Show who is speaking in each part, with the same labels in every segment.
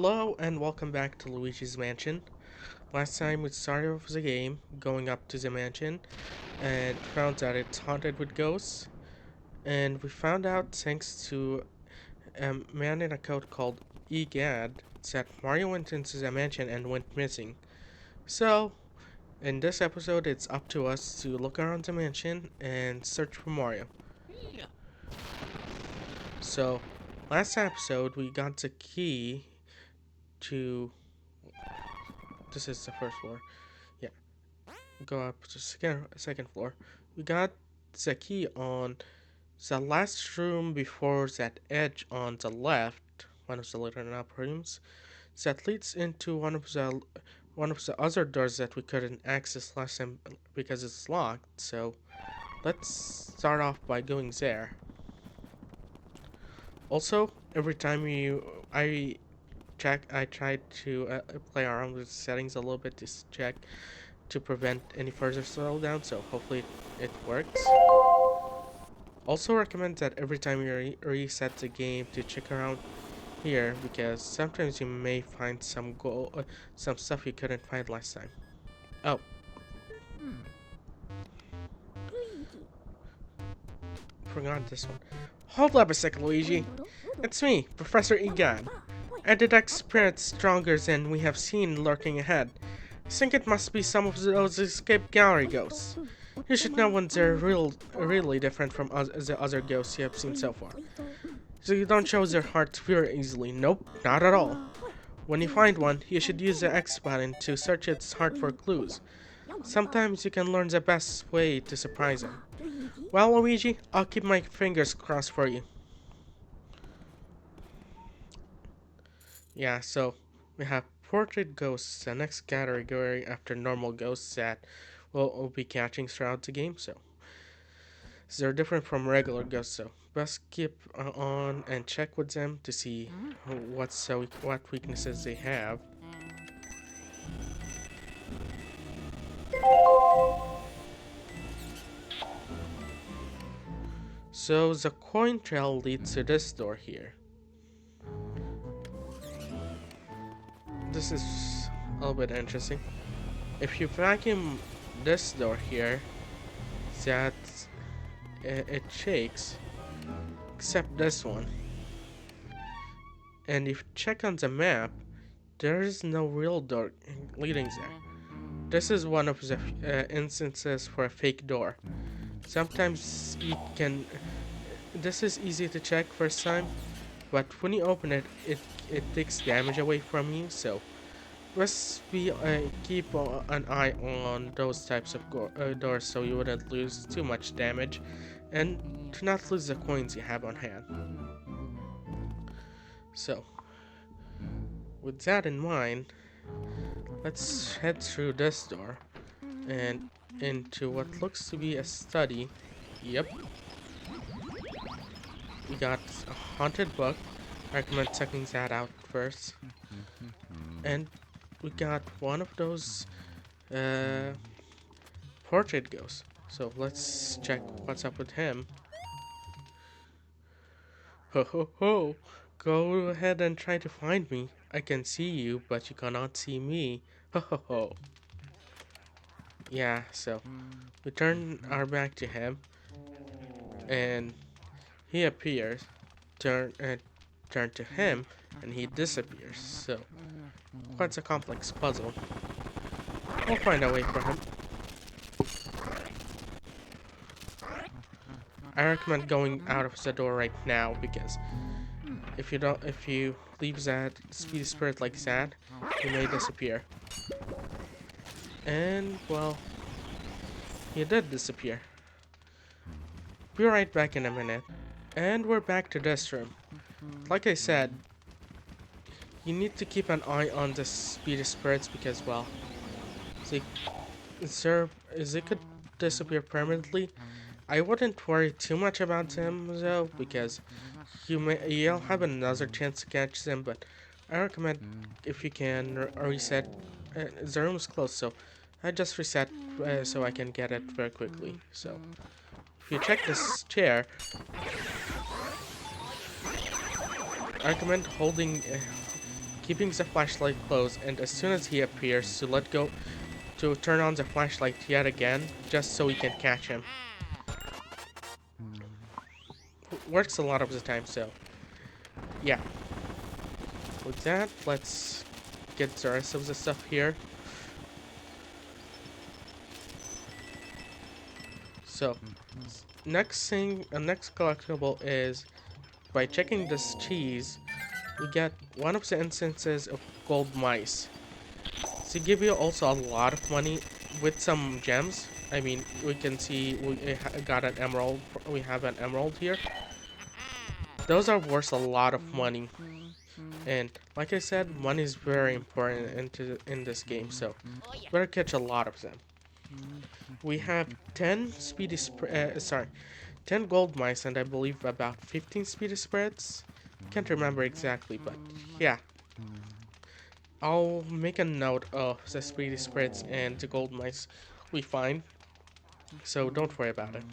Speaker 1: Hello and welcome back to Luigi's Mansion. Last time we started off the game, going up to the mansion, and found that it's haunted with ghosts. And we found out, thanks to a man in a coat called Egad, that Mario went into the mansion and went missing. So, in this episode, it's up to us to look around the mansion and search for Mario. So, last episode, we got the key to. This is the first floor. Yeah. Go up to second floor. We got the key on the last room before that edge on the left, one of the little up rooms, that leads into one of the other doors that we couldn't access last time because it's locked. So let's start off by going there. Also, every time I tried to play around with settings a little bit to check to prevent any further slowdown, so hopefully it works. Also recommend that every time you reset the game to check around here, because sometimes you may find some stuff you couldn't find last time. Oh, forgot this one. Hold up a second, Luigi. It's me, Professor Egan. I detect spirits stronger than we have seen lurking ahead. I think it must be some of those escaped gallery ghosts. You should know when they're really different from the other ghosts you have seen so far. So you don't show their hearts very easily. Nope, not at all. When you find one, you should use the X button to search its heart for clues. Sometimes you can learn the best way to surprise them. Well, Luigi, I'll keep my fingers crossed for you. Yeah, so we have portrait ghosts, the next category after normal ghosts that we'll be catching throughout the game. So they're different from regular ghosts. So best keep on and check with them to see what weaknesses they have. So the coin trail leads to this door here. This is a little bit interesting. If you vacuum this door here, that it shakes, except this one. And if you check on the map, there is no real door leading there. This is one of the instances for a fake door. Sometimes it can. This is easy to check first time, but when you open it, it takes damage away from you. So let's keep an eye on those types of doors so you wouldn't lose too much damage, and to not lose the coins you have on hand. So, with that in mind, let's head through this door and into what looks to be a study. Yep. We got a haunted book. I recommend checking that out first. And we got one of those portrait ghosts. So let's check what's up with him. Ho ho ho! Go ahead and try to find me. I can see you, but you cannot see me. Ho ho ho! Yeah, so we turn our back to him, and he appears. Turn to him, and he disappears. So quite a complex puzzle. We'll find a way for him. I recommend going out of the door right now, because if you leave that speedy spirit like that, he may disappear. And well, he did disappear. Be right back in a minute. And we're back to this room. Like I said, you need to keep an eye on the speedy spirits because, well, they could disappear permanently. I wouldn't worry too much about them though, because you'll have another chance to catch them. But I recommend, if you can, reset. The room is closed, so I just reset so I can get it very quickly. So if you check this chair, I recommend keeping the flashlight closed, and as soon as he appears, to turn on the flashlight yet again, just so we can catch him. Works a lot of the time, so yeah. With that, let's get the rest of the stuff here. So, next collectible is, by checking this cheese, we get one of the instances of gold mice. They give you also a lot of money with some gems. I mean, we can see got an emerald. We have an emerald here. Those are worth a lot of money. And like I said, money is very important in this game, so better catch a lot of them. We have 10 gold mice, and I believe about 15 speedy spreads. Can't remember exactly, but yeah. I'll make a note of the speedy spreads and the gold mice we find, so don't worry about it.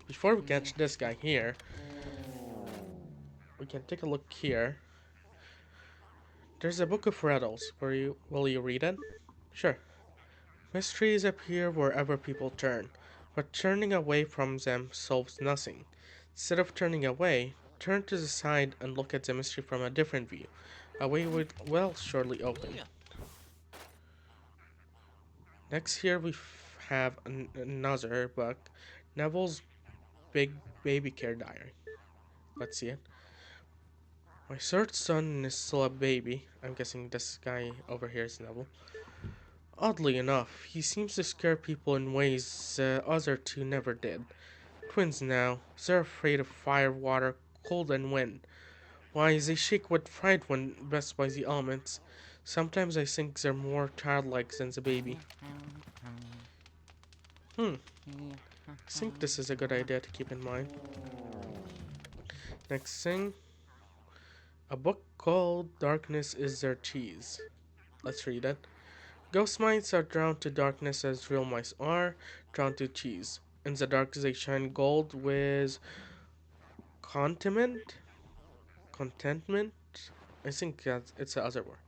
Speaker 1: Before we catch this guy here, we can take a look here. There's a book of riddles. Will you read it? Sure. Mysteries appear wherever people turn, but turning away from them solves nothing. Instead of turning away, turn to the side and look at the mystery from a different view. A way will surely open. Next here we have another book, Neville's Big Baby Care Diary. Let's see it. My third son is still a baby. I'm guessing this guy over here is Neville. Oddly enough, he seems to scare people in ways the other two never did. Twins now, they're afraid of fire, water, cold, and wind. Why, they shake with fright when blessed by the elements. Sometimes I think they're more childlike than the baby. I think this is a good idea to keep in mind. Next thing, a book called Darkness is Their Cheese. Let's read it. Ghost mice are drawn to darkness as real mice are drawn to cheese. In the dark they shine gold with contentment. Contentment? I think it's the other word.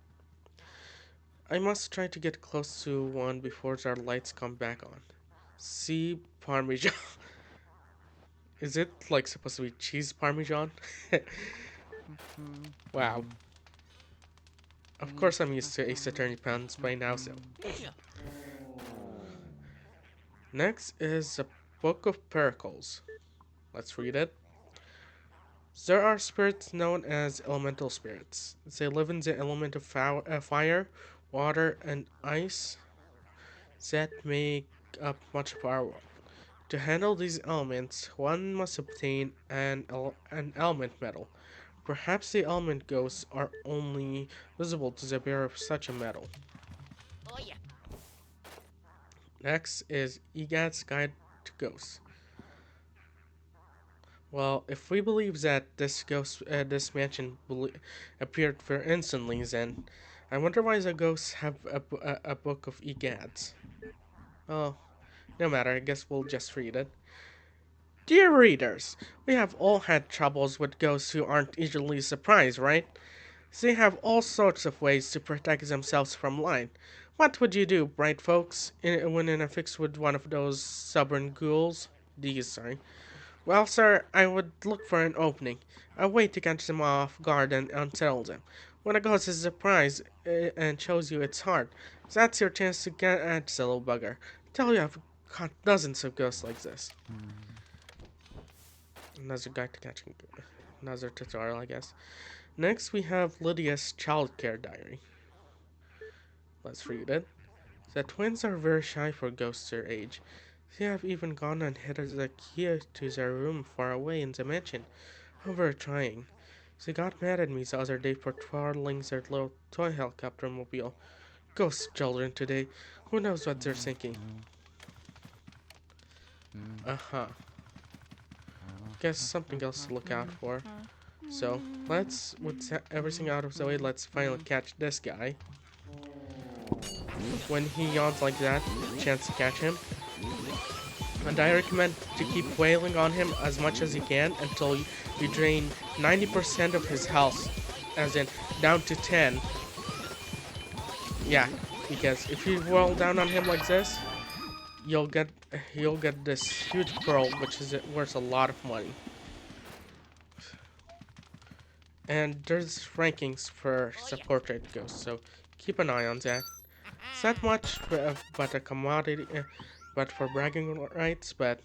Speaker 1: I must try to get close to one before their lights come back on. See Parmesan. Is it like supposed to be cheese Parmesan? Wow. Of course I'm used to Ace Attorney puns by now, so. Next is a Book of Pericles. Let's read it. There are spirits known as elemental spirits. They live in the element of fire, water, and ice that make up much of our world. To handle these elements, one must obtain an element medal. Perhaps the element ghosts are only visible to the bearer of such a medal. Next is Egad's Guide to Ghosts. Well, if we believe that this mansion appeared very instantly, then I wonder why the ghosts have a book of egads. Oh, no matter. I guess we'll just read it. Dear readers, we have all had troubles with ghosts who aren't easily surprised, right? They have all sorts of ways to protect themselves from light. What would you do, bright folks, when in a fix with one of those stubborn ghouls? Sorry. Well, sir, I would look for an opening, a way to catch them off guard and unsettle them. When a ghost is surprised and shows you its heart, that's your chance to get at the little bugger. Tell you I've caught dozens of ghosts like this. Another guide to catching, another tutorial, I guess. Next, we have Lydia's childcare diary. Let's read it. The twins are very shy for ghosts their age. They have even gone and hid the key to their room far away in the mansion. How very trying. They got mad at me the other day for twirling their little toy helicopter mobile. Ghost children today. Who knows what they're thinking? Guess something else to look out for. So, with everything out of the way, let's finally catch this guy. When he yawns like that, chance to catch him. And I recommend to keep wailing on him as much as you can until you drain 90% of his health. as in down to 10. Yeah, because if you roll down on him like this, you'll get this huge pearl, which is worth a lot of money. And there's rankings for support rate ghosts, so keep an eye on that. It's not much, but a commodity, but for bragging rights, but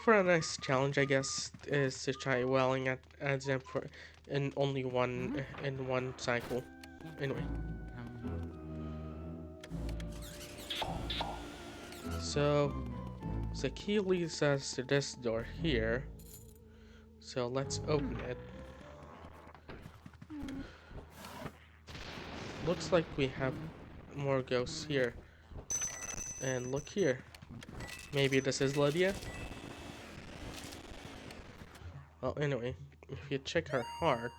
Speaker 1: for a nice challenge, I guess, is to try welling at them for in only one in one cycle. Anyway, so the key leads us to this door here. So let's open it. Looks like we have more ghosts here. And look here. Maybe this is Lydia? Well, anyway, if you check her heart.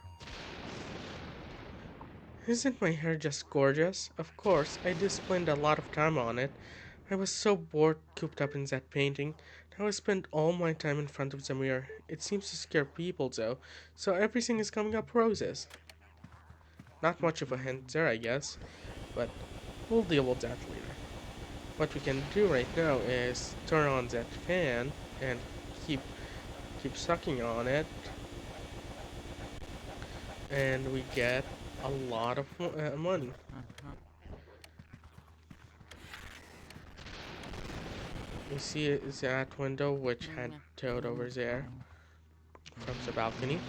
Speaker 1: Isn't my hair just gorgeous? Of course, I did spend a lot of time on it. I was so bored cooped up in that painting. Now I spend all my time in front of the mirror. It seems to scare people though, so everything is coming up roses. Not much of a hint there, I guess, but we'll deal with that later. What we can do right now is turn on that fan and keep sucking on it, and we get a lot of money. You see that window which had Toad over there from the balcony.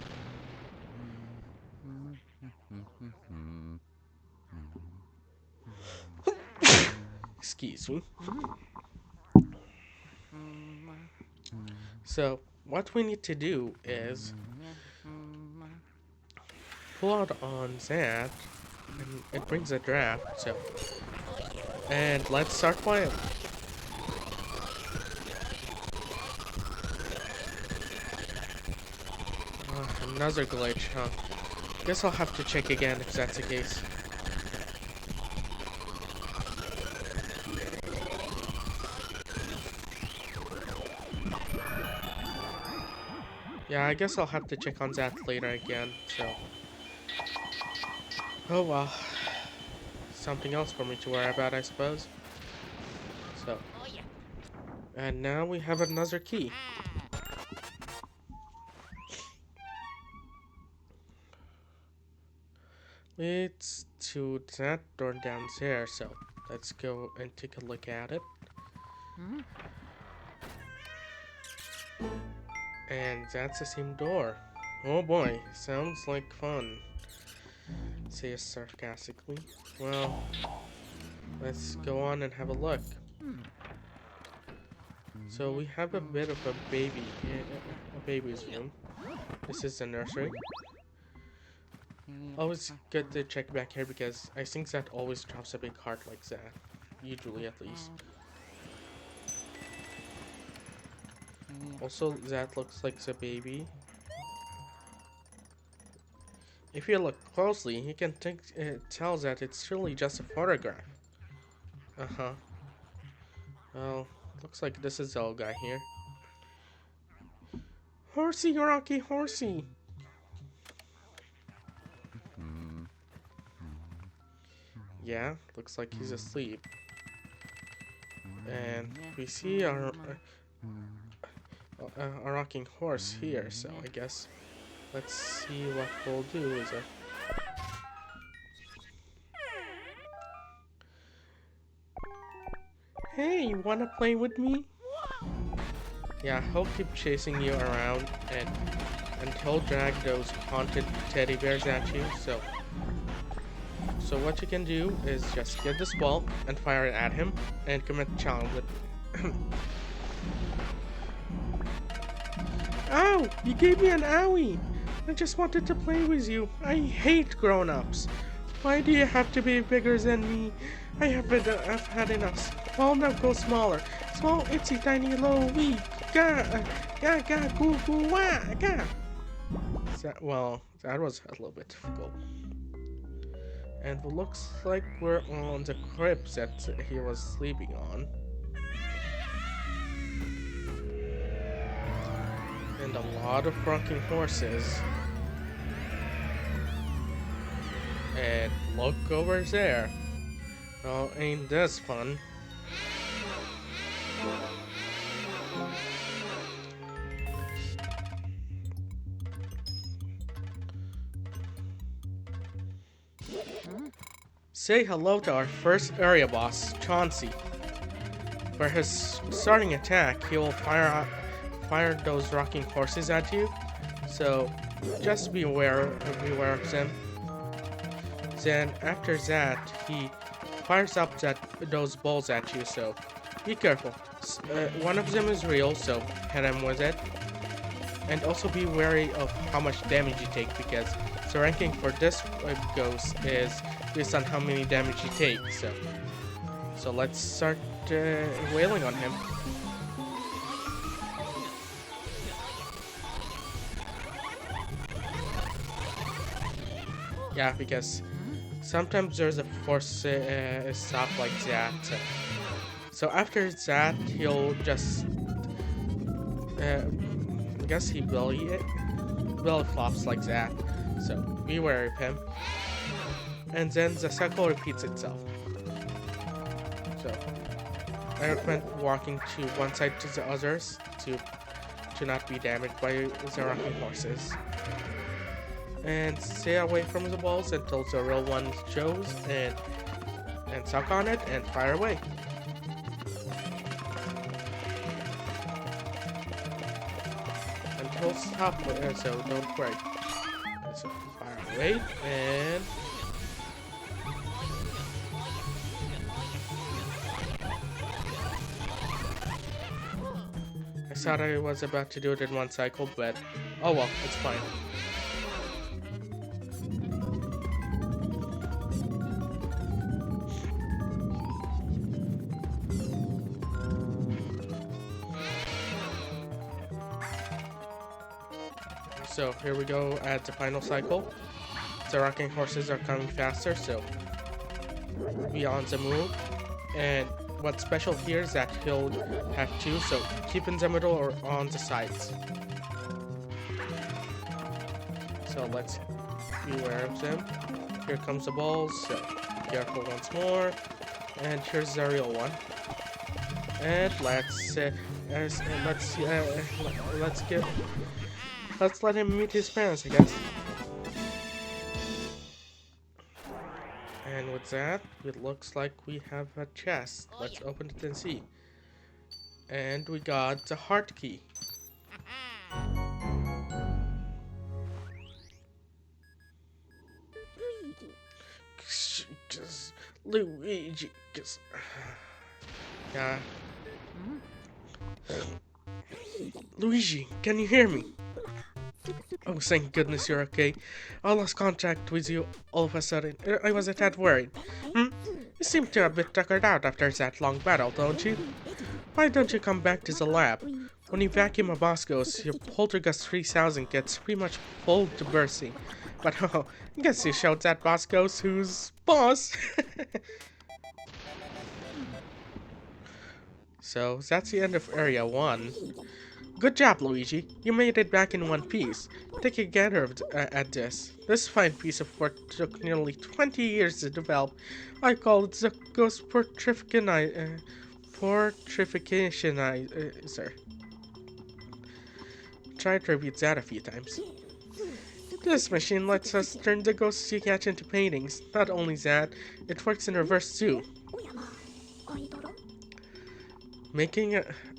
Speaker 1: Excuse me. So what we need to do is pull out on that, and it brings a draft. So, and let's start playing. Another glitch, huh? Guess I'll have to check again if that's the case. Yeah, I guess I'll have to check on that later again, so... Oh well. Something else for me to worry about, I suppose. So... And now we have another key. Leads to that door down there, so let's go and take a look at it. And that's the same door. Oh boy, sounds like fun. Say sarcastically. Well, let's go on and have a look. So we have a bit of a baby's room. This is the nursery. Always good to check back here because I think that always drops a big heart like that. Usually, at least. Also, that looks like the baby. If you look closely, you can tell that it's really just a photograph. Uh-huh. Well, looks like this is the old guy here. Horsey, Rocky, horsey! Yeah, looks like he's asleep. And we see our rocking horse here, so I guess let's see what we'll do. Is Hey, wanna play with me? Yeah, he'll keep chasing you around and he'll drag those haunted teddy bears at you, so what you can do is just get this ball and fire it at him and commit challenge with Ow! You gave me an owie! I just wanted to play with you. I hate grown-ups. Why do you have to be bigger than me? I've had enough. Well, now go smaller. Small, itsy, tiny, low, weak. Ga, goo, goo, wah, ga. That was a little bit difficult. And it looks like we're on the crib that he was sleeping on. And a lot of rocking horses. And look over there. Oh, ain't this fun? Say hello to our first area boss, Chauncey. For his starting attack, he will fire those rocking horses at you. So just beware of them. Then after that, he fires up those balls at you. So be careful. One of them is real, so hit him with it. And also be wary of how much damage you take, because the ranking for this ghost is based on how many damage you take. So let's start wailing on him. Yeah, because sometimes there's a force stop like that. So after that, he'll just I guess he belly flops like that. So beware of him. And then the cycle repeats itself. So I recommend walking to one side to the others to not be damaged by the rocking horses. And stay away from the balls until the real one shows, and suck on it and fire away. Until stop, so don't worry. So fire away and I thought I was about to do it in one cycle, but oh well, it's fine. So here we go at the final cycle. The rocking horses are coming faster, so be on the move. And what's special here is that he'll have two, so keep in the middle or on the sides. So let's beware of them. Here comes the balls, so careful once more. And here's the real one. And let's let him meet his parents, I guess. And with that, it looks like we have a chest. Let's open it and see. And we got the heart key. Luigi. Yeah. Luigi, can you hear me? Oh, thank goodness you're okay. I lost contact with you all of a sudden. I was a tad worried. You seem to have a bit tuckered out after that long battle, don't you? Why don't you come back to the lab? When you vacuum a boss ghost, your Poltergust 3000 gets pretty much full to bursting. But oh, I guess you showed that boss ghost who's boss. So that's the end of Area 1. Good job, Luigi. You made it back in one piece. Take a gander at this. This fine piece of work took nearly 20 years to develop. I call it the Ghost Portrificationizer. Try to repeat that a few times. This machine lets us turn the ghosts you catch into paintings. Not only that, it works in reverse too.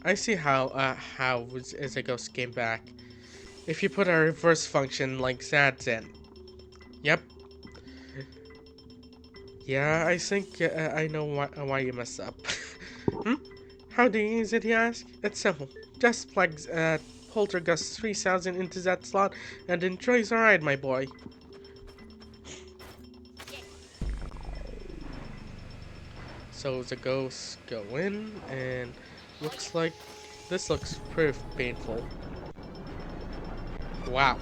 Speaker 1: I see how as a ghost came back. If you put a reverse function like that, then. Yep. Yeah, I think I know why you messed up. How do you use it, you ask? It's simple. Just plug Poltergust 3000 into that slot and enjoy the ride, my boy. So the ghosts go in, and looks like this looks pretty painful. Wow.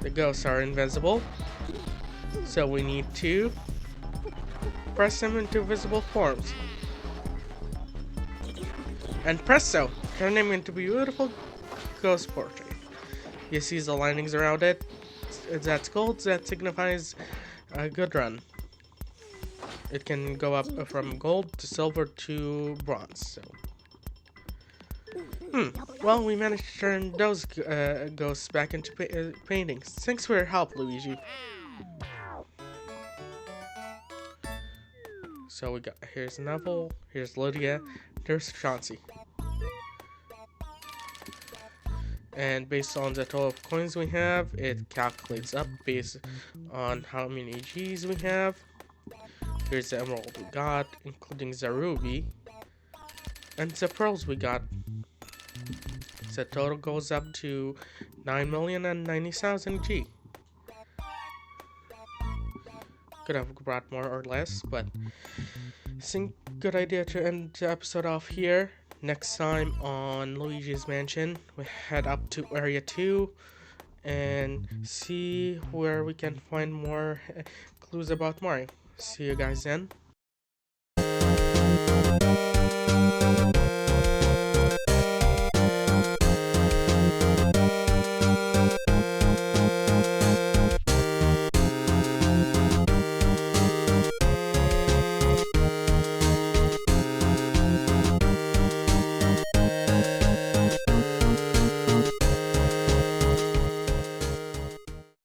Speaker 1: The ghosts are invisible, so we need to press them into visible forms. And presto! Turn him into a beautiful ghost portrait. You see the linings around it? That's gold. That signifies a good run. It can go up from gold to silver to bronze. So, well, we managed to turn those ghosts back into paintings. Thanks for your help, Luigi. So we got here's Neville, here's Lydia, there's Chauncey. And based on the total of coins we have, it calculates up based on how many G's we have. Here's the emerald we got, including the ruby, and the pearls we got. The total goes up to 9,090,000 G. Could have brought more or less, but I think good idea to end the episode off here. Next time on Luigi's Mansion, we head up to Area 2 and see where we can find more clues about Mario. See you guys then.